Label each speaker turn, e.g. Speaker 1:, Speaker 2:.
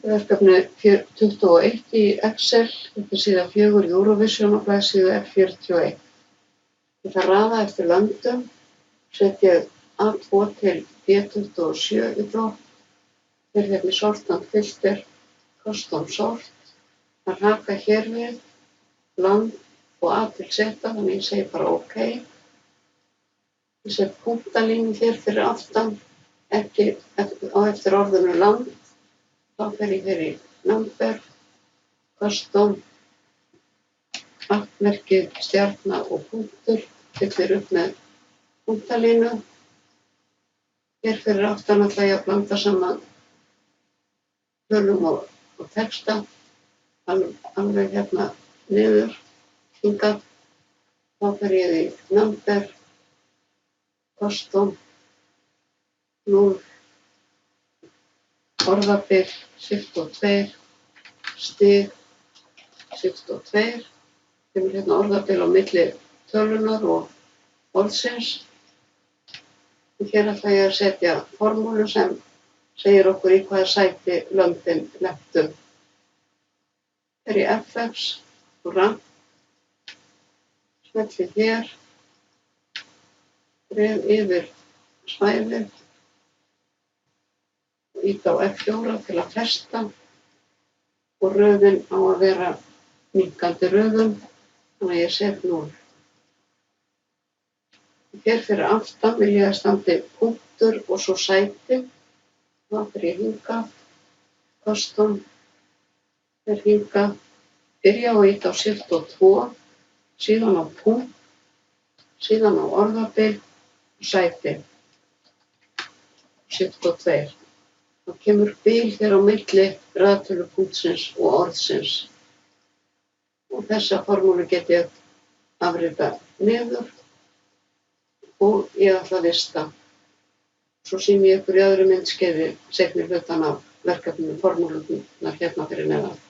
Speaker 1: Verkefni 21 í Excel, þetta er síða 4 í Eurovision og blaðsíðu F41. Ég ætla að raða eftir löndum, setja A2 til B27 í flokk, fyrir hérna í sortant filter, custom sort, að raka hér við, land og A til Z, þannig ég segi bara OK. Ég set punktalínu hér fyrir aftan, ekki á eftir orðinu land. Þá fer ég hér í number, custom, markmerkið, stjarna og punktur, fyllir upp með punktalínu. Hér fyrir aftan ætla ég að blanda saman tölum og texta, alveg hérna niður, hingað. Þá fer ég í number, custom, 0, orðabil, shift og 2, stig, shift og 2. Kemur hérna orðabil á milli tölunar og orðsins. Og hér ætla ég að setja formúlu sem segir okkur í hvaða sæti löndin lentu. Fer í FX og rank, smelli hér, dreg yfir svæðið, ít á F4 til að festa og röðin á að vera minnkandi röðum, þannig að ég set 0. Hér fyrir aftan vil ég að standi punktur og svo sæti. Þá fer ég hingað, custom, fer hingað, byrja á að ýta á shift og 2, síðan á punkt, síðan á orðabil og sæti, shift og 2. Þá kemur bil hér á milli raðtölupunktsins og orðsins. Og þessa formúlu get ég afrita niður og ég ætla að vista. Svo sýni ég ykkur í öðru myndskeiði seinni hlutann af verkefninu formúlurnar hérna fyrir neðan.